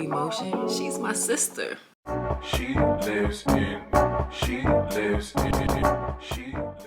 emotion. She's my sister. She lives in, she lives in, she lives.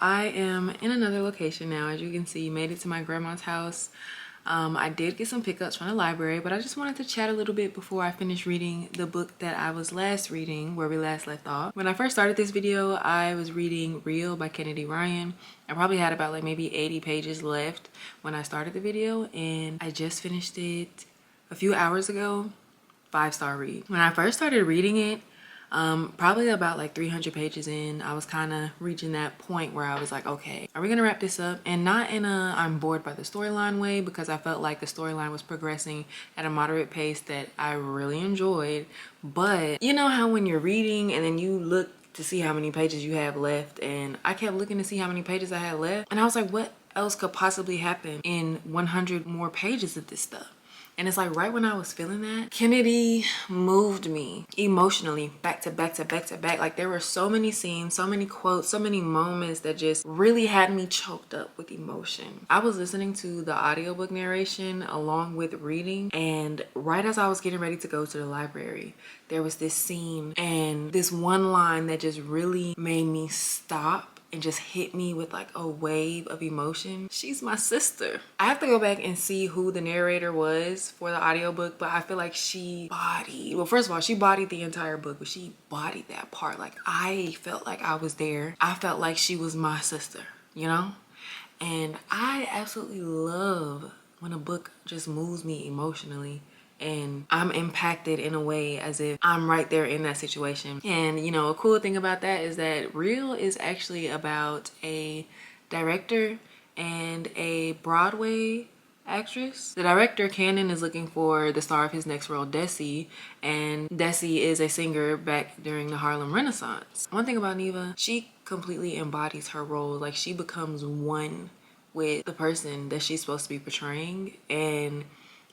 I am in another location now. As you can see, made it to my grandma's house. I did get some pickups from the library, but I just wanted to chat a little bit before I finish reading the book that I was last reading, where we last left off. When I first started this video, I was reading Real by Kennedy Ryan. I probably had about like maybe 80 pages left when I started the video, and I just finished it a few hours ago. 5-star read. When I first started reading it, probably about like 300 pages in, I was kind of reaching that point where I was like, okay, are we gonna wrap this up? And not in a I'm bored by the storyline way, because I felt like the storyline was progressing at a moderate pace that I really enjoyed. But you know how when you're reading and then you look to see how many pages you have left, and I kept looking to see how many pages I had left, and I was like, what else could possibly happen in 100 more pages of this stuff? And it's like right when I was feeling that, Kennedy moved me emotionally back to back to back to back. Like there were so many scenes, so many quotes, so many moments that just really had me choked up with emotion. I was listening to the audiobook narration along with reading, and right as I was getting ready to go to the library, there was this scene and this one line that just really made me stop and just hit me with like a wave of emotion. She's my sister. I have to go back and see who the narrator was for the audiobook, but I feel like she bodied, well, first of all, she bodied the entire book, but she bodied that part. Like I felt like I was there. I felt like she was my sister, you know? And I absolutely love when a book just moves me emotionally and I'm impacted in a way as if I'm right there in that situation. And you know, a cool thing about that is that Real is actually about a director and a Broadway actress. The director, Cannon, is looking for the star of his next role, Desi, and Desi is a singer back during the Harlem Renaissance. One thing about Neva, she completely embodies her role. Like, she becomes one with the person that she's supposed to be portraying, and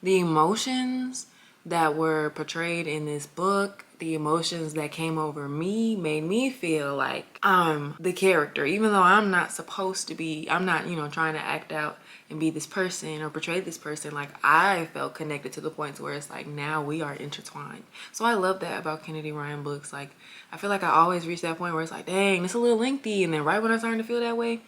the emotions that were portrayed in this book, the emotions that came over me, made me feel like I'm the character, even though I'm not supposed to be. I'm not, you know, trying to act out and be this person or portray this person. Like, I felt connected to the point where it's like, now we are intertwined. So I love that about Kennedy Ryan books. Like, I feel like I always reach that point where it's like, dang, it's a little lengthy, and then right when I'm starting to feel that way,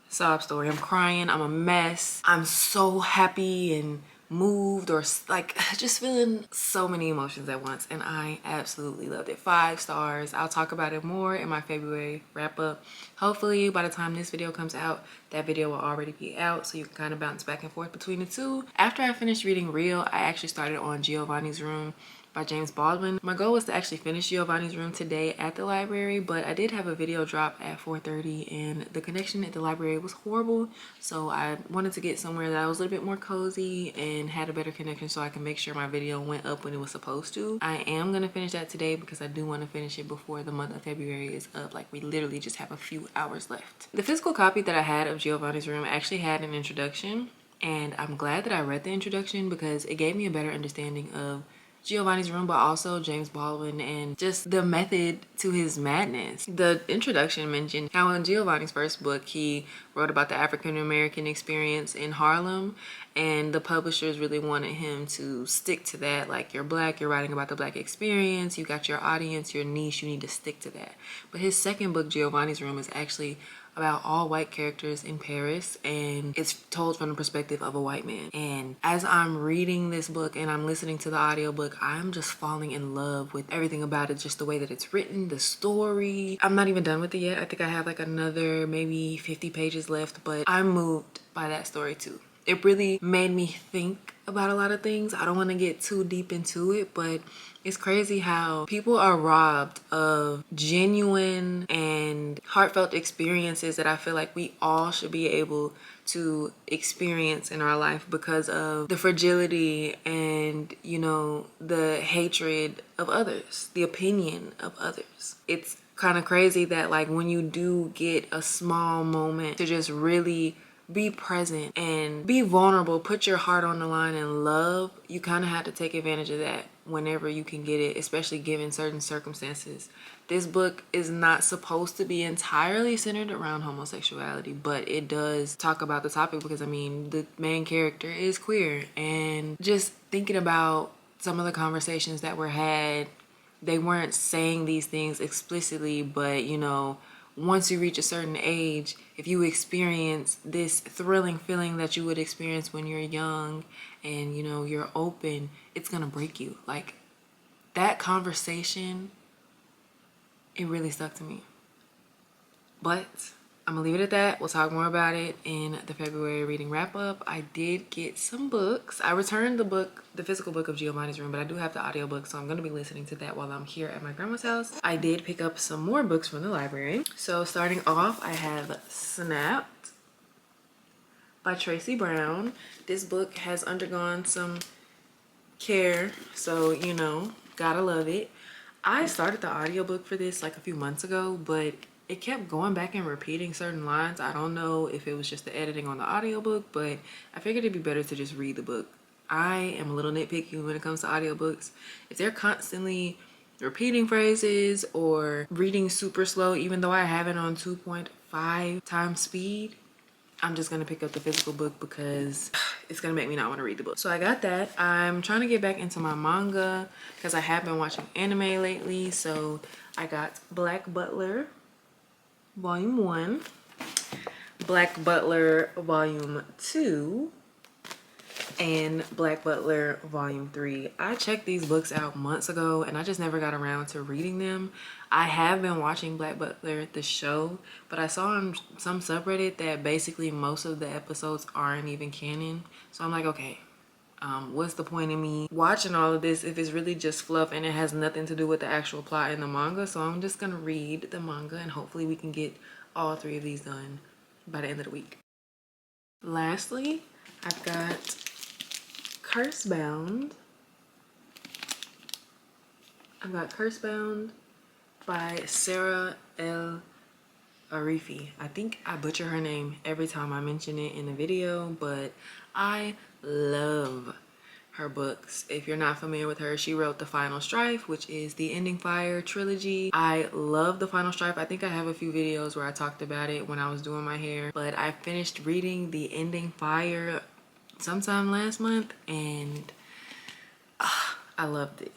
sob story. I'm crying, I'm a mess, I'm so happy and moved, or like just feeling so many emotions at once, and I absolutely loved it. 5 stars. I'll talk about it more in my February wrap up. Hopefully by the time this video comes out, that video will already be out, so you can kind of bounce back and forth between the two. After I finished reading Real, I actually started on Giovanni's Room by James Baldwin. My goal was to actually finish Giovanni's Room today at the library, but I did have a video drop at 4:30 and the connection at the library was horrible, so I wanted to get somewhere that was a little bit more cozy and had a better connection so I can make sure my video went up when it was supposed to. I am gonna finish that today because I do want to finish it before the month of February is up. Like, we literally just have a few hours left. The physical copy that I had of Giovanni's Room actually had an introduction, and I'm glad that I read the introduction because it gave me a better understanding of Giovanni's Room, but also James Baldwin and just the method to his madness. The introduction mentioned how in Giovanni's first book, he wrote about the African-American experience in Harlem, and the publishers really wanted him to stick to that. Like, you're Black, you're writing about the Black experience, you got your audience, your niche, you need to stick to that. But his second book, Giovanni's Room, is actually about all white characters in Paris, and it's told from the perspective of a white man. And as I'm reading this book and I'm listening to the audiobook, I'm just falling in love with everything about it, just the way that it's written, the story. I'm not even done with it yet. I think I have like another maybe 50 pages left, but I'm moved by that story too. It really made me think about a lot of things. I don't want to get too deep into it, but it's crazy how people are robbed of genuine and heartfelt experiences that I feel like we all should be able to experience in our life because of the fragility and, you know, the hatred of others, the opinion of others. It's kind of crazy that, like, when you do get a small moment to just really be present and be vulnerable, put your heart on the line and love, you kind of have to take advantage of that whenever you can get it, especially given certain circumstances. This book is not supposed to be entirely centered around homosexuality, but it does talk about the topic because, I mean, the main character is queer. And just thinking about some of the conversations that were had, they weren't saying these things explicitly, but, you know, once you reach a certain age, if you experience this thrilling feeling that you would experience when you're young and, you know, you're open, it's gonna break you. Like, that conversation, it really stuck to me. But I'm gonna leave it at that. We'll talk more about it in the February reading wrap up. I did get some books. I returned the book, the physical book of Giovanni's Room, but I do have the audiobook, so I'm gonna be listening to that while I'm here at my grandma's house. I did pick up some more books from the library. So starting off, I have Snapped by Tracy Brown. This book has undergone some care, so, you know, gotta love it. I started the audiobook for this like a few months ago, but it kept going back and repeating certain lines. I don't know if it was just the editing on the audiobook, but I figured it'd be better to just read the book. I am a little nitpicky when it comes to audiobooks. If they're constantly repeating phrases or reading super slow, even though I have it on 2.5 times speed, I'm just gonna pick up the physical book because it's gonna make me not want to read the book. So I got that. I'm trying to get back into my manga because I have been watching anime lately. So I got Black Butler Volume 1, Black Butler Volume 2, and Black Butler Volume 3. I checked these books out months ago and I just never got around to reading them. I have been watching Black Butler, the show, but I saw on some subreddit that basically most of the episodes aren't even canon. So I'm like, okay, what's the point in me watching all of this if it's really just fluff and it has nothing to do with the actual plot in the manga? So I'm just gonna read the manga and hopefully we can get all 3 of these done by the end of the week. Lastly, I've got Cursebound. I've got Cursebound by Saara El-Arifi. I think I butcher her name every time I mention it in a video, but I love her books. If you're not familiar with her, she wrote The Final Strife, which is the Ending Fire trilogy. I love The Final Strife. I think I have a few videos where I talked about it when I was doing my hair, but I finished reading the Ending Fire sometime last month and I loved it.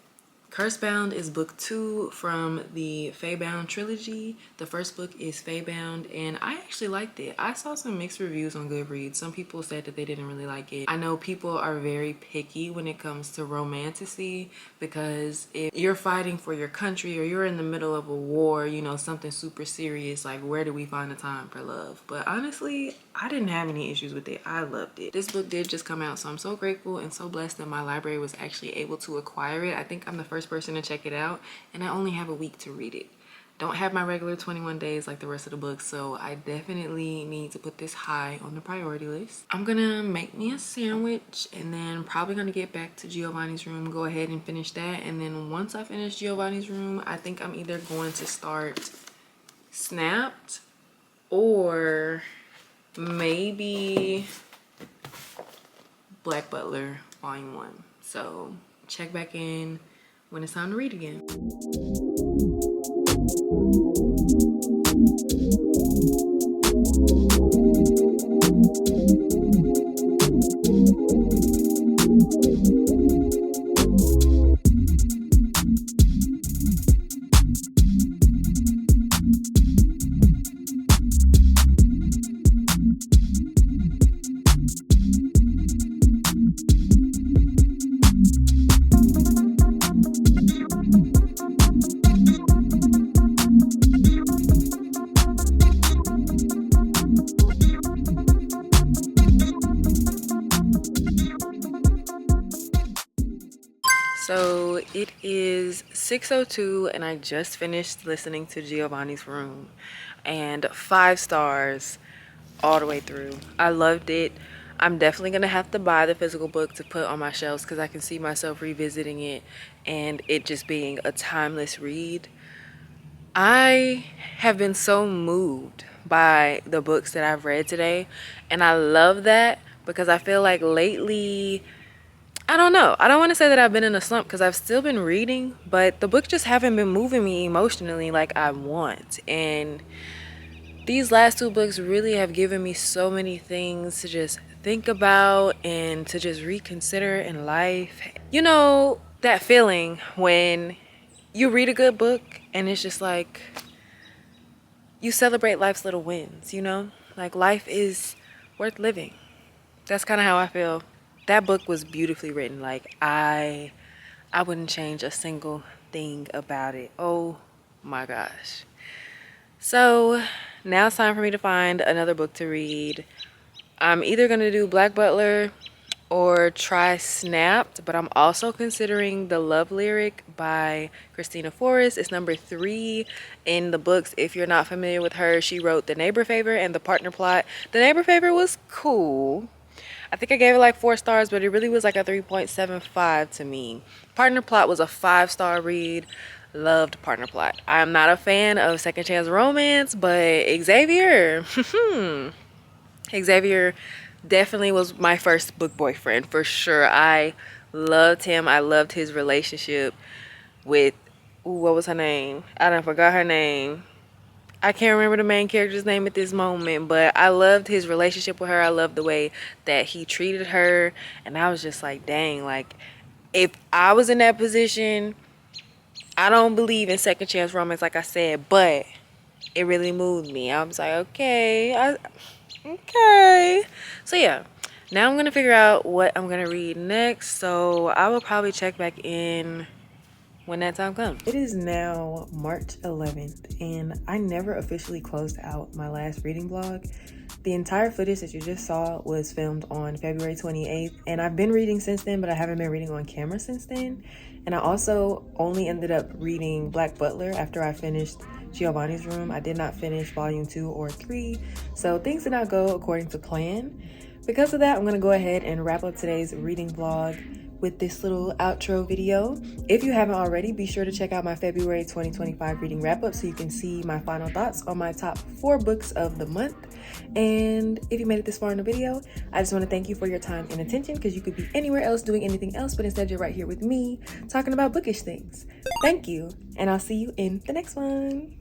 Cursebound is book 2 from the Faebound trilogy. The first book is Faebound and I actually liked it. I saw some mixed reviews on Goodreads. Some people said that they didn't really like it. I know people are very picky when it comes to romantasy because if you're fighting for your country or you're in the middle of a war, you know, something super serious, like where do we find the time for love? But honestly, I didn't have any issues with it. I loved it. This book did just come out, so I'm so grateful and so blessed that my library was actually able to acquire it. I think I'm the first person to check it out and I only have a week to read it. Don't have my regular 21 days like the rest of the books, so I definitely need to put this high on the priority list. I'm gonna make me a sandwich and then probably gonna get back to Giovanni's room, go ahead and finish that, and then once I finish Giovanni's room, I think I'm either going to start Snapped or maybe Black Butler Volume 1. So check back in when it's time to read again. So it is 6:02 and I just finished listening to Giovanni's Room and 5 stars all the way through. I loved it. I'm definitely gonna have to buy the physical book to put on my shelves because I can see myself revisiting it and it just being a timeless read. I have been so moved by the books that I've read today and I love that because I feel like lately, I don't know. I don't want to say that I've been in a slump because I've still been reading, but the books just haven't been moving me emotionally like I want. And these last 2 books really have given me so many things to just think about and to just reconsider in life. You know, that feeling when you read a good book and it's just like you celebrate life's little wins, you know? Like life is worth living. That's kind of how I feel. That book was beautifully written. Like I wouldn't change a single thing about it. Oh my gosh. So now it's time for me to find another book to read. I'm either gonna do Black Butler or try Snapped, but I'm also considering The Love Lyric by Kristina Forrest. It's number 3 in the books. If you're not familiar with her, she wrote The Neighbor Favor and The Partner Plot. The Neighbor Favor was cool. I think I gave it like 4 stars, but it really was like a 3.75 to me. Partner Plot was a 5-star read. Loved Partner Plot. I am not a fan of second chance romance, but Xavier, Xavier definitely was my first book boyfriend for sure. I loved him. I loved his relationship with, ooh, what was her name? I done forgot her name. I can't remember the main character's name at this moment, but I loved his relationship with her. I loved the way that he treated her. And I was just like, dang, like if I was in that position, I don't believe in second chance romance, like I said, but it really moved me. I was like, okay. So yeah, Now I'm gonna figure out what I'm gonna read next, so I will probably check back in when that time comes. It is now March 11th, and I never officially closed out my last reading vlog. The entire footage that you just saw was filmed on February 28th, and I've been reading since then, but I haven't been reading on camera since then. And I also only ended up reading Black Butler after I finished Giovanni's Room. I did not finish volume 2 or 3, so things did not go according to plan. Because of that, I'm gonna go ahead and wrap up today's reading vlog with this little outro video. If you haven't already, be sure to check out my February 2025 reading wrap up so you can see my final thoughts on my top 4 books of the month. And if you made it this far in the video, I just want to thank you for your time and attention, because you could be anywhere else doing anything else, but instead you're right here with me talking about bookish things. Thank you, and I'll see you in the next one.